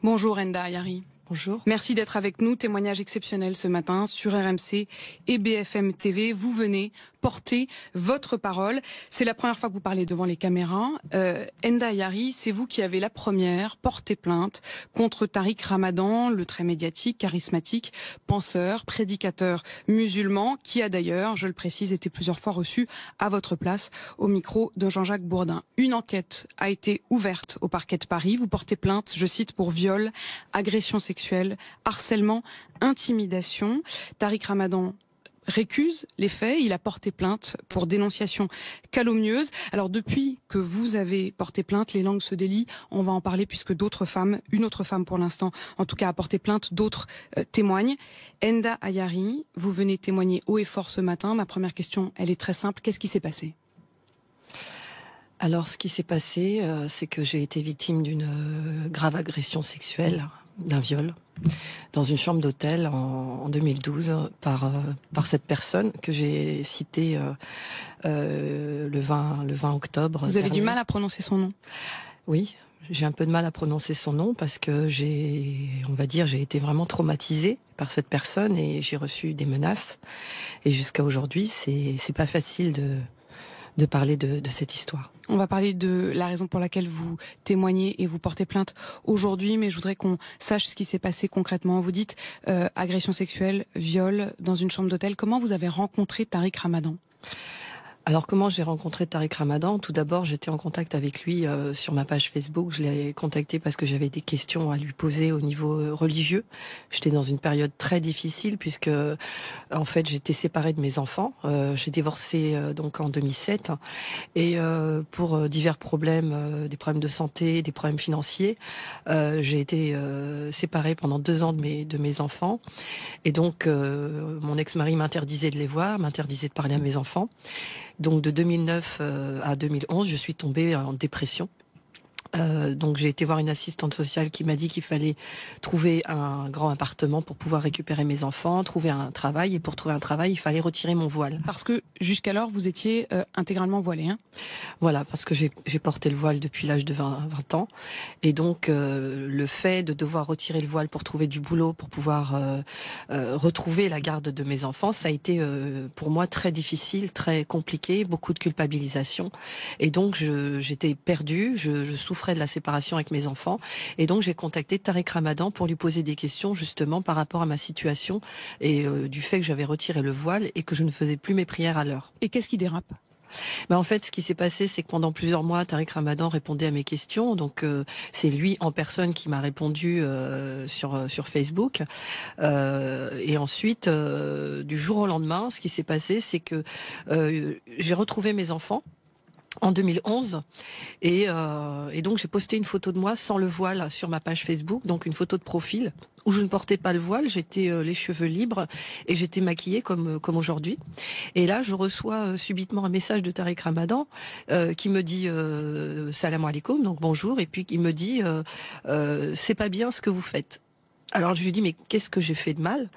Bonjour Enda Ayari. Bonjour. Merci d'être avec nous. Témoignage exceptionnel ce matin sur RMC et BFM TV. Vous venez porter votre parole. C'est la première fois que vous parlez devant les caméras. Enda Ayari, c'est vous qui avez la première porté plainte contre Tariq Ramadan, le très médiatique, charismatique, penseur, prédicateur musulman, qui a d'ailleurs, je le précise, été plusieurs fois reçu à votre place au micro de Jean-Jacques Bourdin. Une enquête a été ouverte au parquet de Paris. Vous portez plainte, je cite, pour viol, agression sexuelle, harcèlement, intimidation. Tariq Ramadan récuse les faits, il a porté plainte pour dénonciation calomnieuse. Alors depuis que vous avez porté plainte, les langues se délient, on va en parler puisque d'autres femmes, une autre femme pour l'instant, en tout cas a porté plainte, d'autres témoignent. Enda Ayari, vous venez témoigner haut et fort ce matin. Ma première question, elle est très simple, qu'est-ce qui s'est passé ? Alors ce qui s'est passé, c'est que j'ai été victime d'une grave agression sexuelle, d'un viol, dans une chambre d'hôtel en 2012 par cette personne que j'ai citée le 20 octobre. Vous avez du mal à prononcer son nom ? Oui, j'ai un peu de mal à prononcer son nom parce que j'ai été vraiment traumatisée par cette personne et j'ai reçu des menaces. Et jusqu'à aujourd'hui, c'est pas facile de parler de cette histoire. On va parler de la raison pour laquelle vous témoignez et vous portez plainte aujourd'hui, mais je voudrais qu'on sache ce qui s'est passé concrètement. Vous dites agression sexuelle, viol dans une chambre d'hôtel. Comment vous avez rencontré Tariq Ramadan ? Alors comment j'ai rencontré Tariq Ramadan ? Tout d'abord, j'étais en contact avec lui sur ma page Facebook. Je l'ai contacté parce que j'avais des questions à lui poser au niveau religieux. J'étais dans une période très difficile puisque en fait j'étais séparée de mes enfants. J'ai divorcé donc en 2007 et pour divers problèmes, des problèmes de santé, des problèmes financiers, j'ai été séparée pendant 2 ans de mes enfants et donc mon ex-mari m'interdisait de les voir, m'interdisait de parler à mes enfants. Donc de 2009 à 2011, je suis tombée en dépression. Donc j'ai été voir une assistante sociale qui m'a dit qu'il fallait trouver un grand appartement pour pouvoir récupérer mes enfants, trouver un travail. Et pour trouver un travail, il fallait retirer mon voile. Parce que jusqu'alors, vous étiez intégralement voilée, hein ? Voilà, parce que j'ai porté le voile depuis l'âge de 20 ans. Et donc le fait de devoir retirer le voile pour trouver du boulot, pour pouvoir retrouver la garde de mes enfants, ça a été pour moi très difficile, très compliqué, beaucoup de culpabilisation. Et donc j'étais perdue, je souffrais de la séparation avec mes enfants et donc j'ai contacté Tariq Ramadan pour lui poser des questions justement par rapport à ma situation et du fait que j'avais retiré le voile et que je ne faisais plus mes prières à l'heure. Et qu'est-ce qui dérape ? En fait, ce qui s'est passé, c'est que pendant plusieurs mois, Tariq Ramadan répondait à mes questions. Donc, c'est lui en personne qui m'a répondu sur Facebook. Et ensuite, du jour au lendemain, ce qui s'est passé, c'est que j'ai retrouvé mes enfants en 2011 et donc j'ai posté une photo de moi sans le voile sur ma page Facebook, donc une photo de profil où je ne portais pas le voile, j'étais les cheveux libres et j'étais maquillée comme aujourd'hui. Et là je reçois subitement un message de Tariq Ramadan qui me dit salam alaikum, donc bonjour, et puis qui me dit c'est pas bien ce que vous faites. Alors je lui dis mais qu'est-ce que j'ai fait de mal ?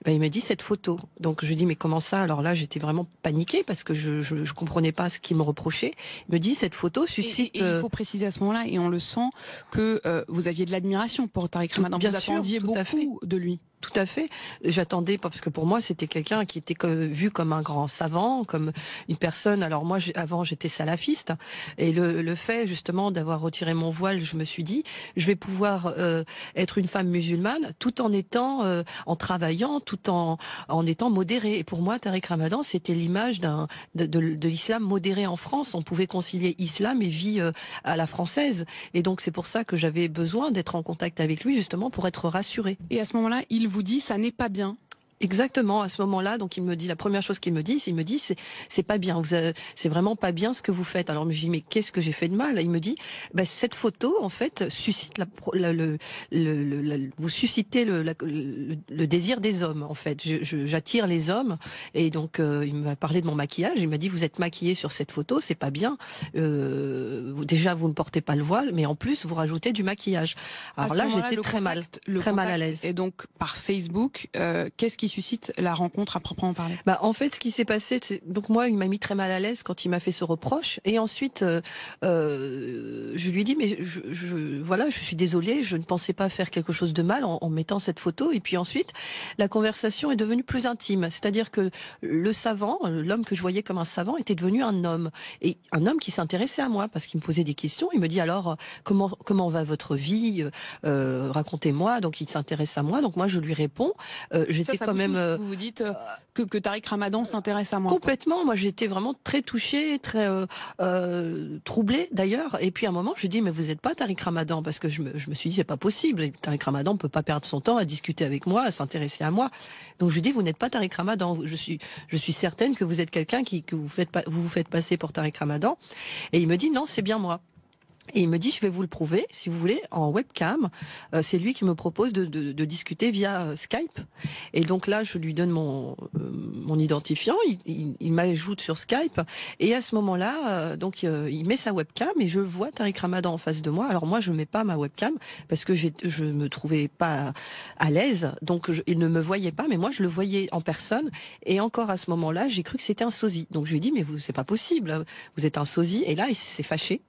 Il me dit cette photo. Donc je lui dis mais comment ça ? Alors là j'étais vraiment paniquée parce que je comprenais pas ce qu'il me reprochait. Il me dit cette photo suscite. Et il faut préciser à ce moment-là, et on le sent, que vous aviez de l'admiration pour Tariq Ramadan. Vous attendiez beaucoup de lui. Tout à fait. J'attendais parce que pour moi c'était quelqu'un qui était vu comme un grand savant, comme une personne. Alors moi avant j'étais salafiste et le fait justement d'avoir retiré mon voile, je me suis dit je vais pouvoir être une femme musulmane tout en étant en travaillant, tout en étant modérée. Et pour moi Tariq Ramadan c'était l'image de l'islam modéré en France. On pouvait concilier islam et vie à la française. Et donc c'est pour ça que j'avais besoin d'être en contact avec lui justement pour être rassurée. Et à ce moment-là, il vous dit ça n'est pas bien. Exactement, à ce moment-là, donc il me dit, la première chose qu'il me dit, c'est pas bien, c'est vraiment pas bien ce que vous faites. Alors je me dis mais qu'est-ce que j'ai fait de mal ? Il me dit cette photo en fait suscite vous suscitez le désir des hommes en fait. J'attire les hommes et donc il m'a parlé de mon maquillage. Il m'a dit vous êtes maquillée sur cette photo, c'est pas bien. Déjà vous ne portez pas le voile, mais en plus vous rajoutez du maquillage. Alors là j'étais très mal à l'aise. Et donc par Facebook, qu'est-ce qui qui suscite la rencontre à proprement parler? En fait, ce qui s'est passé, donc moi, il m'a mis très mal à l'aise quand il m'a fait ce reproche. Et ensuite, je lui ai dit, mais voilà, je suis désolée, je ne pensais pas faire quelque chose de mal en mettant cette photo. Et puis ensuite, la conversation est devenue plus intime. C'est-à-dire que le savant, l'homme que je voyais comme un savant, était devenu un homme. Et un homme qui s'intéressait à moi, parce qu'il me posait des questions. Il me dit, alors, comment va votre vie? Racontez-moi. Donc, il s'intéresse à moi. Donc, moi, je lui réponds. J'étais quand même... Vous vous dites que Tariq Ramadan s'intéresse à moi. Complètement. Moi, j'étais vraiment très touchée, très troublée d'ailleurs. Et puis à un moment, je dis mais vous n'êtes pas Tariq Ramadan, parce que je me suis dit c'est pas possible. Tariq Ramadan ne peut pas perdre son temps à discuter avec moi, à s'intéresser à moi. Donc je lui dis vous n'êtes pas Tariq Ramadan. Je suis certaine que vous êtes quelqu'un que vous vous faites passer pour Tariq Ramadan. Et il me dit non, c'est bien moi. Et il me dit, je vais vous le prouver, si vous voulez, en webcam. C'est lui qui me propose de discuter via Skype. Et donc là, je lui donne mon identifiant, il m'ajoute sur Skype. Et à ce moment-là, il met sa webcam et je vois Tariq Ramadan en face de moi. Alors moi, je mets pas ma webcam parce que je me trouvais pas à l'aise. Donc il ne me voyait pas, mais moi, je le voyais en personne. Et encore à ce moment-là, j'ai cru que c'était un sosie. Donc je lui ai dit, mais c'est pas possible, vous êtes un sosie. Et là, il s'est fâché.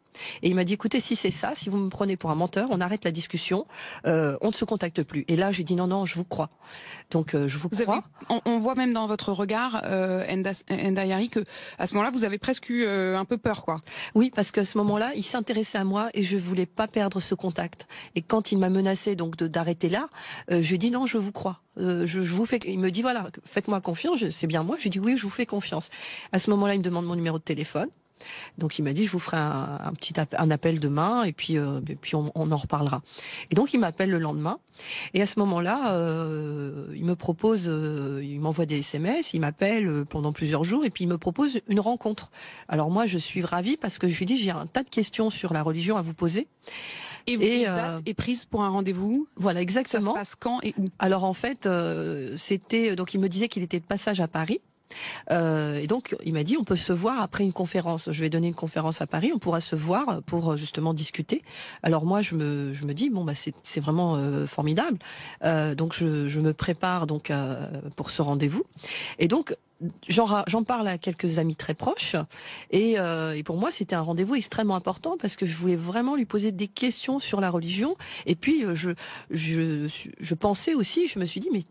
Et il m'a dit, écoutez, si c'est ça, si vous me prenez pour un menteur, on arrête la discussion, on ne se contacte plus. Et là, j'ai dit, non, je vous crois. Donc, je vous crois. On voit même dans votre regard, Enda Yari, que à ce moment-là, vous avez presque eu un peu peur, quoi. Oui, parce qu'à ce moment-là, il s'intéressait à moi et je voulais pas perdre ce contact. Et quand il m'a menacé donc d'arrêter là, je lui ai dit, non, je vous crois. Je vous fais. Il me dit, voilà, faites-moi confiance, c'est bien moi. Je lui dis, oui, je vous fais confiance. À ce moment-là, il me demande mon numéro de téléphone. Donc il m'a dit je vous ferai un appel demain et puis on en reparlera. Et donc il m'appelle le lendemain et à ce moment-là il me propose, il m'envoie des SMS, il m'appelle pendant plusieurs jours et puis il me propose une rencontre. Alors moi je suis ravie parce que je lui dis j'ai un tas de questions sur la religion à vous poser. Et date est prise pour un rendez-vous. Voilà, exactement. Ça se passe quand et où? Alors en fait c'était donc il me disait qu'il était de passage à Paris. Et donc il m'a dit on peut se voir après une conférence. Je vais donner une conférence à Paris, on pourra se voir pour justement discuter. Alors moi je me dis bon c'est vraiment formidable. Donc je me prépare donc pour ce rendez-vous. Et donc j'en parle à quelques amis très proches et pour moi c'était un rendez-vous extrêmement important parce que je voulais vraiment lui poser des questions sur la religion et puis je pensais aussi, je me suis dit mais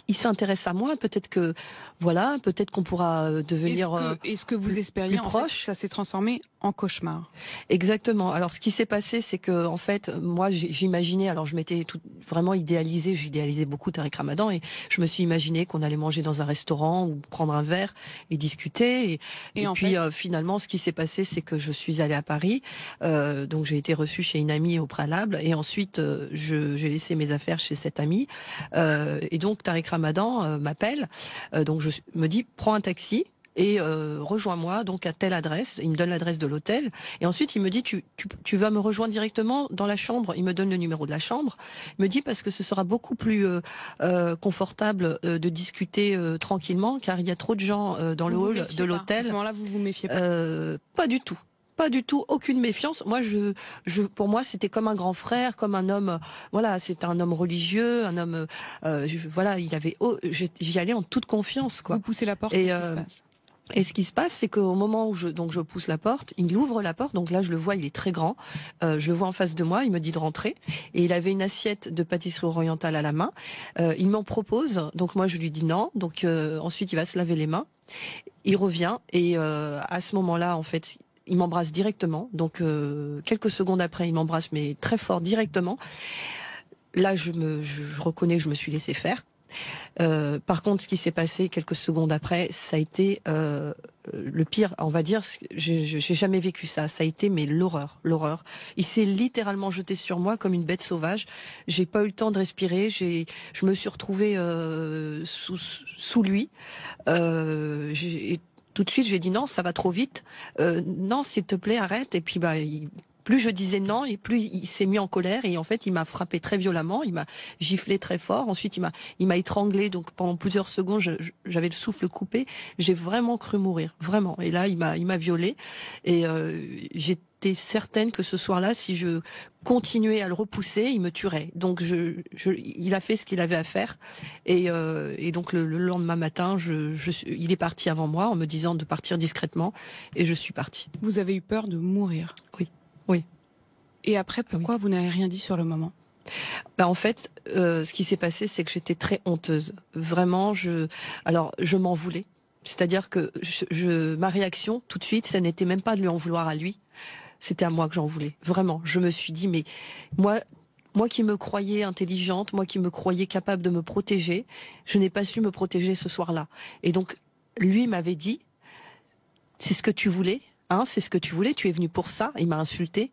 il s'intéresse à moi, peut-être qu'on pourra devenir est-ce que vous espériez plus proche. Ça s'est transformé en cauchemar. Exactement. Alors ce qui s'est passé, c'est que en fait, moi j'imaginais, alors je m'étais vraiment j'idéalisais beaucoup Tariq Ramadan et je me suis imaginé qu'on allait manger dans un restaurant ou prendre un verre et discuter et puis finalement ce qui s'est passé, c'est que je suis allée à Paris, donc j'ai été reçue chez une amie au préalable et ensuite j'ai laissé mes affaires chez cette amie et donc Tariq Ramadan m'appelle, donc je me dis prends un taxi et rejoins-moi donc à telle adresse. Il me donne l'adresse de l'hôtel et ensuite il me dit tu vas me rejoindre directement dans la chambre. Il me donne le numéro de la chambre. Il me dit parce que ce sera beaucoup plus confortable de discuter tranquillement car il y a trop de gens dans le hall de l'hôtel. À ce moment-là, vous vous méfiez pas? Pas du tout. Pas du tout, aucune méfiance. Moi, pour moi, c'était comme un grand frère, comme un homme. Voilà, c'était un homme religieux, un homme. Voilà, j'y allais en toute confiance, quoi. Vous poussez la porte. Qu'est-ce qui se passe? Et ce qui se passe, c'est qu'au moment où je pousse la porte, il ouvre la porte. Donc là, je le vois, il est très grand. Je le vois en face de moi. Il me dit de rentrer. Et il avait une assiette de pâtisserie orientale à la main. Il m'en propose. Donc moi, je lui dis non. Donc ensuite, il va se laver les mains. Il revient et à ce moment-là, en fait. Il m'embrasse directement, donc quelques secondes après, il m'embrasse mais très fort directement. Là, je reconnais que je me suis laissé faire. Par contre, ce qui s'est passé quelques secondes après, ça a été le pire, on va dire. J'ai jamais vécu ça. Ça a été mais l'horreur. Il s'est littéralement jeté sur moi comme une bête sauvage. J'ai pas eu le temps de respirer. Je me suis retrouvée sous lui. Tout de suite, j'ai dit non, ça va trop vite. Non, s'il te plaît, arrête. Et puis, plus je disais non, et plus il s'est mis en colère. Et en fait, il m'a frappé très violemment. Il m'a giflé très fort. Ensuite, il m'a étranglé. Donc, pendant plusieurs secondes, j'avais le souffle coupé. J'ai vraiment cru mourir, vraiment. Et là, il m'a violée. Et j'ai j'étais certaine que ce soir-là, si je continuais à le repousser, il me tuerait. Donc il a fait ce qu'il avait à faire. Et donc le lendemain matin, il est parti avant moi en me disant de partir discrètement. Et je suis partie. Vous avez eu peur de mourir? Oui, oui. Et après, pourquoi vous n'avez rien dit sur le moment? En fait, ce qui s'est passé, c'est que j'étais très honteuse. Vraiment, je m'en voulais. C'est-à-dire que ma réaction, tout de suite, ça n'était même pas de lui en vouloir à lui. C'était à moi que j'en voulais. Vraiment. Je me suis dit, mais moi qui me croyais intelligente, moi qui me croyais capable de me protéger, je n'ai pas su me protéger ce soir-là. Et donc, lui m'avait dit, c'est ce que tu voulais, hein, c'est ce que tu voulais, tu es venu pour ça. Il m'a insulté.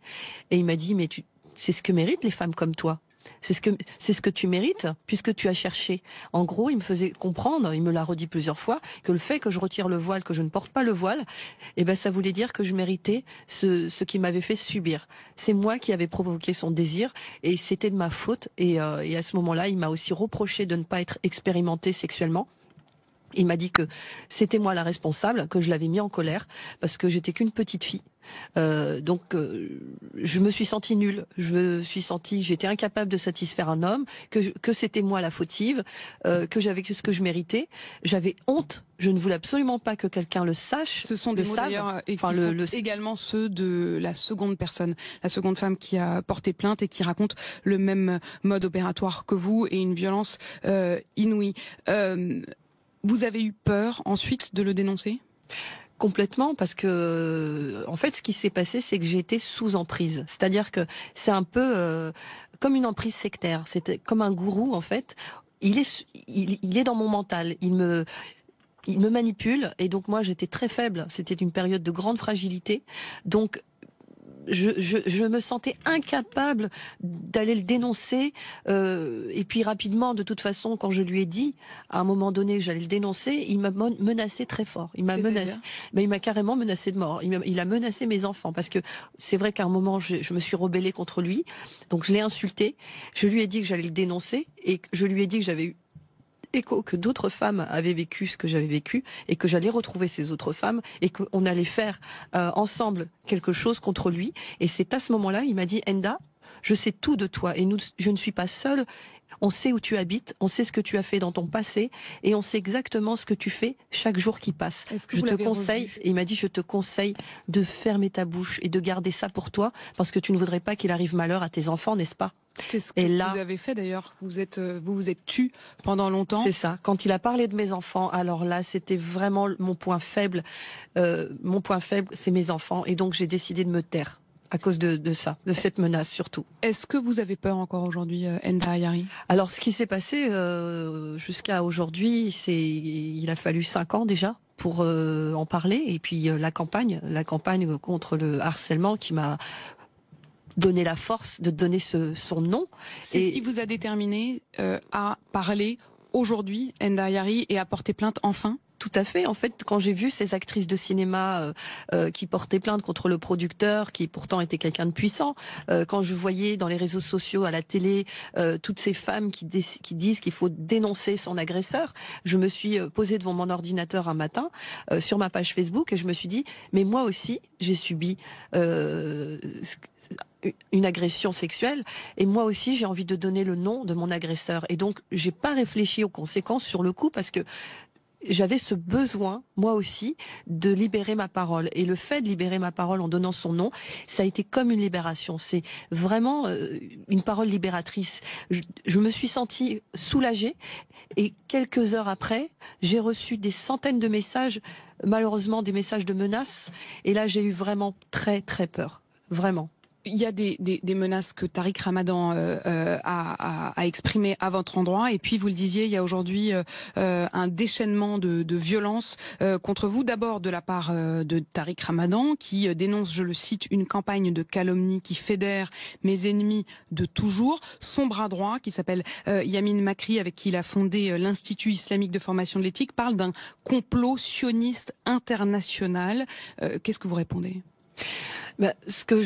Et il m'a dit, mais c'est ce que méritent les femmes comme toi. C'est ce que tu mérites, puisque tu as cherché. En gros, il me faisait comprendre, il me l'a redit plusieurs fois, que le fait que je retire le voile, que je ne porte pas le voile, ça voulait dire que je méritais ce qu'il m'avait fait subir. C'est moi qui avais provoqué son désir, et c'était de ma faute. Et à ce moment-là, il m'a aussi reproché de ne pas être expérimentée sexuellement. Il m'a dit que c'était moi la responsable, que je l'avais mis en colère, parce que j'étais qu'une petite fille. Donc je me suis sentie nulle, j'étais incapable de satisfaire un homme, que c'était moi la fautive, que j'avais ce que je méritais. J'avais honte, je ne voulais absolument pas que quelqu'un le sache. Ce sont des mots d'ailleurs également ceux de la seconde personne, la seconde femme qui a porté plainte et qui raconte le même mode opératoire que vous et une violence inouïe. Vous avez eu peur ensuite de le dénoncer ? Complètement, parce que en fait, ce qui s'est passé, c'est que j'ai été sous emprise. C'est-à-dire que c'est un peu comme une emprise sectaire. C'était comme un gourou, en fait. Il est dans mon mental. Il me manipule, et donc moi, j'étais très faible. C'était une période de grande fragilité. Donc je me sentais incapable d'aller le dénoncer, et puis rapidement, de toute façon, quand je lui ai dit à un moment donné que j'allais le dénoncer, il m'a menacé très fort. Il m'a menacé, mais il m'a carrément menacé de mort. Il a menacé mes enfants, parce que c'est vrai qu'à un moment je me suis rebellée contre lui, donc je l'ai insulté. Je lui ai dit que j'allais le dénoncer, et je lui ai dit que j'avais eu écho, que d'autres femmes avaient vécu ce que j'avais vécu, et que j'allais retrouver ces autres femmes, et qu'on allait faire ensemble quelque chose contre lui. Et c'est à ce moment-là, il m'a dit, Enda, je sais tout de toi, et je ne suis pas seule. On sait où tu habites, on sait ce que tu as fait dans ton passé, et on sait exactement ce que tu fais chaque jour qui passe. Je te conseille, et il m'a dit, je te conseille de fermer ta bouche et de garder ça pour toi, parce que tu ne voudrais pas qu'il arrive malheur à tes enfants, n'est-ce pas? C'est ce que vous avez fait d'ailleurs. Vous vous êtes tue pendant longtemps. C'est ça. Quand il a parlé de mes enfants, alors là, c'était vraiment mon point faible. Mon point faible, c'est mes enfants, et donc j'ai décidé de me taire à cause de ça, de cette menace surtout. Est-ce que vous avez peur encore aujourd'hui, Enda Ayari? Alors, ce qui s'est passé jusqu'à aujourd'hui, il a fallu 5 ans déjà pour en parler, et puis la campagne contre le harcèlement qui m'a donné la force de donner son nom. C'est ce qui vous a déterminé à parler aujourd'hui, Enda Ayari, et à porter plainte enfin? Tout à fait. En fait, quand j'ai vu ces actrices de cinéma qui portaient plainte contre le producteur, qui pourtant était quelqu'un de puissant, quand je voyais dans les réseaux sociaux, à la télé, toutes ces femmes qui disent qu'il faut dénoncer son agresseur, je me suis posée devant mon ordinateur un matin sur ma page Facebook, et je me suis dit, mais moi aussi, j'ai subi une agression sexuelle, et moi aussi j'ai envie de donner le nom de mon agresseur. Et donc j'ai pas réfléchi aux conséquences sur le coup, parce que j'avais ce besoin, moi aussi, de libérer ma parole. Et le fait de libérer ma parole en donnant son nom, ça a été comme une libération. C'est vraiment une parole libératrice. Je me suis sentie soulagée, et quelques heures après, j'ai reçu des centaines de messages, malheureusement des messages de menaces. Et là, j'ai eu vraiment très très peur. Vraiment. Il y a des menaces que Tariq Ramadan a exprimées à votre endroit, et puis vous le disiez, il y a aujourd'hui un déchaînement de violences contre vous. D'abord de la part de Tariq Ramadan, qui dénonce, je le cite, une campagne de calomnie qui fédère mes ennemis de toujours. Son bras droit, qui s'appelle Yamin Makri, avec qui il a fondé l'Institut islamique de formation de l'éthique, parle d'un complot sioniste international. Qu'est-ce que vous répondez ? Ce que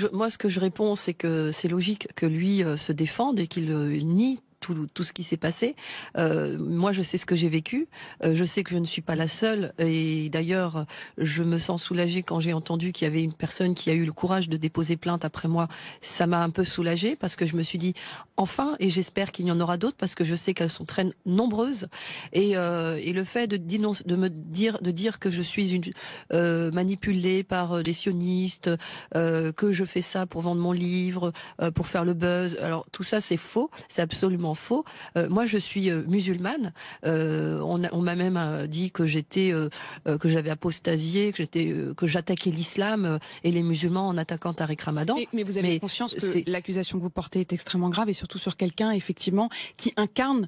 je réponds, c'est que c'est logique que lui se défende, et qu'il nie tout ce qui s'est passé. Moi, je sais ce que j'ai vécu. Je sais que je ne suis pas la seule. Et d'ailleurs, je me sens soulagée quand j'ai entendu qu'il y avait une personne qui a eu le courage de déposer plainte après moi. Ça m'a un peu soulagée parce que je me suis dit enfin, et j'espère qu'il y en aura d'autres parce que je sais qu'elles sont très nombreuses. Et le fait de dire que je suis manipulée par des sionistes, que je fais ça pour vendre mon livre, pour faire le buzz. Alors tout ça c'est faux, c'est absolument faux. Moi je suis musulmane. On m'a même dit que que j'avais apostasié, que j'attaquais l'islam et les musulmans en attaquant Tariq Ramadan. Mais vous avez conscience que l'accusation que vous portez est extrêmement grave et surtout sur quelqu'un effectivement qui incarne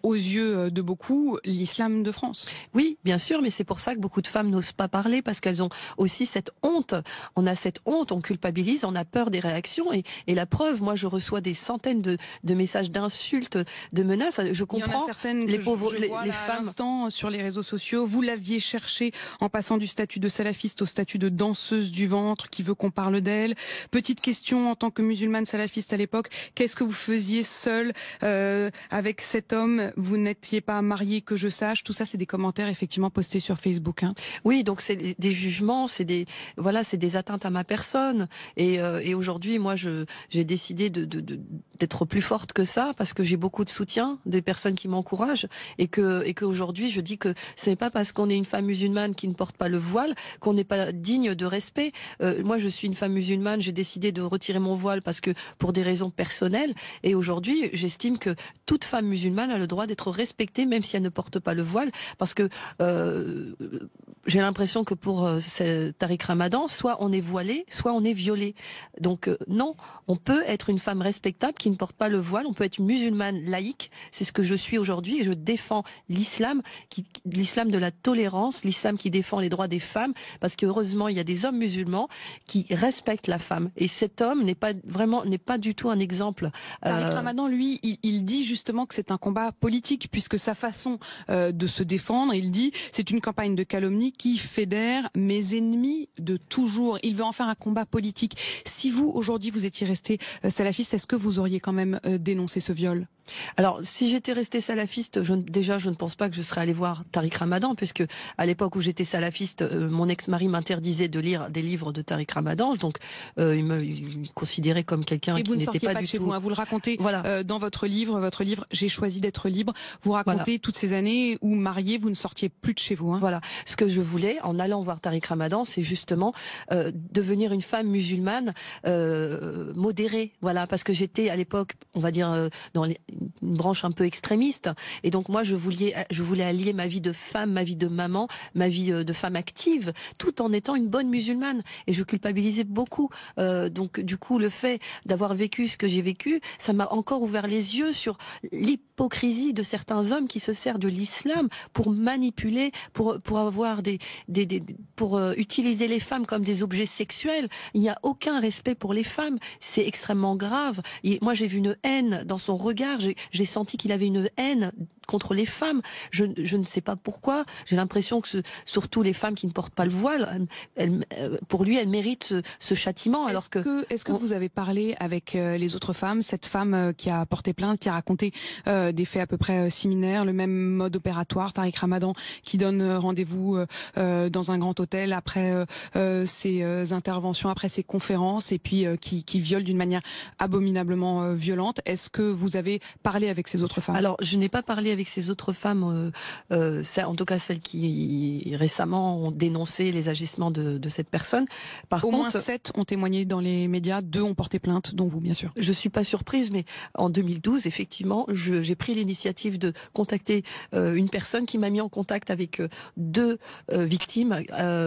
aux yeux de beaucoup l'islam de France. Oui, bien sûr, mais c'est pour ça que beaucoup de femmes n'osent pas parler parce qu'elles ont aussi cette honte. On a cette honte, on culpabilise, on a peur des réactions et la preuve, moi je reçois des centaines de messages d'insultes, de menaces. Je comprends. Il y en a certaines les que pauvres, je vois les à femmes l'instant sur les réseaux sociaux. Vous l'aviez cherché en passant du statut de salafiste au statut de danseuse du ventre qui veut qu'on parle d'elle. Petite question en tant que musulmane salafiste à l'époque, qu'est-ce que vous faisiez seule avec cet homme? Vous n'étiez pas mariée que je sache. Tout ça, c'est des commentaires effectivement postés sur Facebook. Hein. Oui, donc c'est des jugements, c'est des atteintes à ma personne. Et aujourd'hui, moi, j'ai décidé d'être plus forte que ça parce que j'ai beaucoup de soutien, des personnes qui m'encouragent et que aujourd'hui, je dis que ce n'est pas parce qu'on est une femme musulmane qui ne porte pas le voile qu'on n'est pas digne de respect. Moi, je suis une femme musulmane, j'ai décidé de retirer mon voile parce que pour des raisons personnelles. Et aujourd'hui, j'estime que toute femme musulmane a le droit d'être respectée, même si elle ne porte pas le voile, parce que j'ai l'impression que pour Tariq Ramadan, soit on est voilé, soit on est violé. Donc non, on peut être une femme respectable qui ne porte pas le voile, on peut être une musulmane laïque, c'est ce que je suis aujourd'hui et je défends l'islam, l'islam de la tolérance, l'islam qui défend les droits des femmes, parce que heureusement il y a des hommes musulmans qui respectent la femme. Et cet homme n'est pas du tout un exemple. Tariq Ramadan, lui, il dit justement que c'est un combat politique, puisque sa façon de se défendre, il dit, c'est une campagne de calomnie qui fédère mes ennemis de toujours. Il veut en faire un combat politique. Si vous, aujourd'hui, vous étiez resté salafiste, est-ce que vous auriez quand même dénoncé ce viol ? Alors, si j'étais restée salafiste, je ne pense pas que je serais allée voir Tariq Ramadan, puisque à l'époque où j'étais salafiste, mon ex-mari m'interdisait de lire des livres de Tariq Ramadan, donc il me considérait comme quelqu'un qui n'était pas du chez tout. Vous, hein, vous le racontez voilà. Dans votre livre, J'ai choisi d'être libre. Vous racontez voilà. toutes ces années où marié, vous ne sortiez plus de chez vous. Hein. Voilà. Ce que je voulais, en allant voir Tariq Ramadan, c'est justement devenir une femme musulmane modérée. Voilà, parce que j'étais à l'époque, on va dire, dans une branche un peu extrémiste, et donc moi je voulais allier ma vie de femme, ma vie de maman, ma vie de femme active, tout en étant une bonne musulmane, et je culpabilisais beaucoup. Donc du coup, le fait d'avoir vécu ce que j'ai vécu, ça m'a encore ouvert les yeux sur l'hypocrisie de certains hommes qui se servent de l'islam pour manipuler, pour avoir pour utiliser les femmes comme des objets sexuels. Il n'y a aucun respect pour les femmes, c'est extrêmement grave. Et moi j'ai vu une haine dans son regard, j'ai senti qu'il avait une haine contre les femmes. Je ne sais pas pourquoi. J'ai l'impression que surtout les femmes qui ne portent pas le voile, pour lui, elles méritent ce châtiment. Est-ce que vous avez parlé avec les autres femmes, cette femme qui a porté plainte, qui a raconté des faits à peu près similaires, le même mode opératoire, Tariq Ramadan qui donne rendez-vous dans un grand hôtel après ses interventions, après ses conférences, et puis qui viole d'une manière abominablement violente. Est-ce que vous avez parlé avec ces autres femmes? Alors, je n'ai pas parlé avec ces autres femmes, en tout cas celles qui récemment ont dénoncé les agissements de cette personne. Par contre, moins 7 ont témoigné dans les médias, 2 ont porté plainte, dont vous bien sûr. Je suis pas surprise, mais en 2012, effectivement, j'ai pris l'initiative de contacter une personne qui m'a mis en contact avec 2 victimes.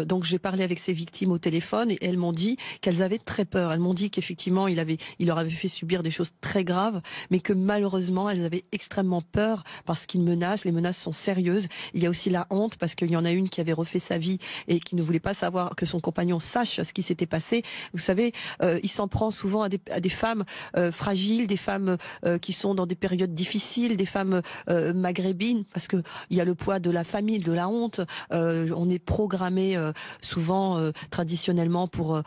Donc j'ai parlé avec ces victimes au téléphone et elles m'ont dit qu'elles avaient très peur. Elles m'ont dit qu'effectivement il leur avait fait subir des choses très graves, mais que malheureusement elles avaient extrêmement peur parce qu'ils menacent. Les menaces sont sérieuses. Il y a aussi la honte parce qu'il y en a une qui avait refait sa vie et qui ne voulait pas savoir que son compagnon sache ce qui s'était passé. Vous savez, il s'en prend souvent à des femmes fragiles, des femmes qui sont dans des périodes difficiles, des femmes maghrébines, parce que il y a le poids de la famille, de la honte. On est programmé souvent traditionnellement pour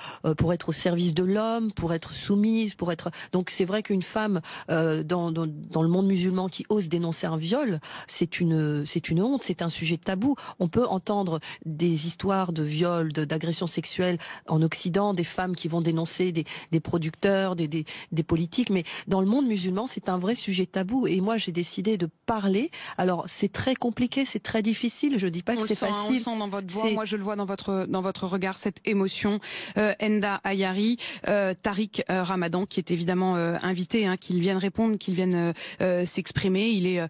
être au service de l'homme, pour être soumise, pour être. Donc c'est vrai qu'une femme dans dans le monde musulman qui osent dénoncer un viol, c'est une honte, c'est un sujet tabou. On peut entendre des histoires de viol, d'agressions sexuelles en Occident, des femmes qui vont dénoncer des producteurs, des politiques, mais dans le monde musulman, c'est un vrai sujet tabou. Et moi, j'ai décidé de parler. Alors, c'est très compliqué, c'est très difficile. Je dis pas que c'est facile. On le sent dans votre voix. Moi, je le vois dans votre regard, cette émotion. Enda Ayari, Tariq Ramadan, qui est évidemment invité, qu'il vienne répondre, qu'il vienne s'exprimer. Il est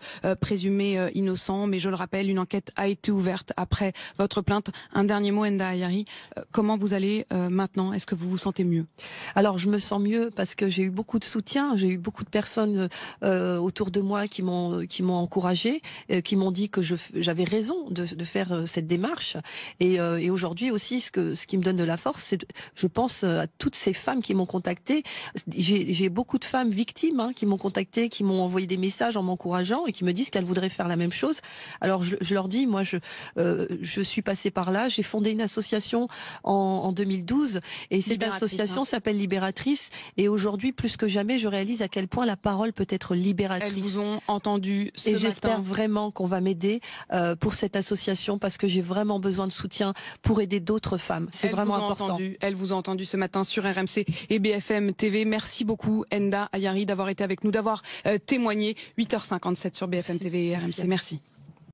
présumé innocent, mais je le rappelle, une enquête a été ouverte après votre plainte. Un dernier mot, Enda Ayari. Comment vous allez maintenant? Est-ce que vous vous sentez mieux? Alors, je me sens mieux parce que j'ai eu beaucoup de soutien. J'ai eu beaucoup de personnes autour de moi qui m'ont encouragée, qui m'ont dit que j'avais raison de faire cette démarche. Et aujourd'hui aussi, ce qui me donne de la force, c'est, je pense à toutes ces femmes qui m'ont contactée. J'ai beaucoup de femmes victimes qui m'ont contactée, qui m'ont envoyé des messages en m'encourageant et qui me disent qu'elles voudraient faire la même chose. Alors je leur dis, moi je suis passée par là. J'ai fondé une association en 2012 et cette association s'appelle Libératrice. Et aujourd'hui, plus que jamais, je réalise à quel point la parole peut être libératrice. Elles vous ont entendu ce matin. Et j'espère vraiment qu'on va m'aider pour cette association parce que j'ai vraiment besoin de soutien pour aider d'autres femmes. C'est vraiment important. Elle vous a entendu ce matin sur RMC et BFM TV. Merci beaucoup, Enda Ayari, d'avoir été avec nous, d'avoir témoigné. 8h57 sur BFM TV et RMC. Merci.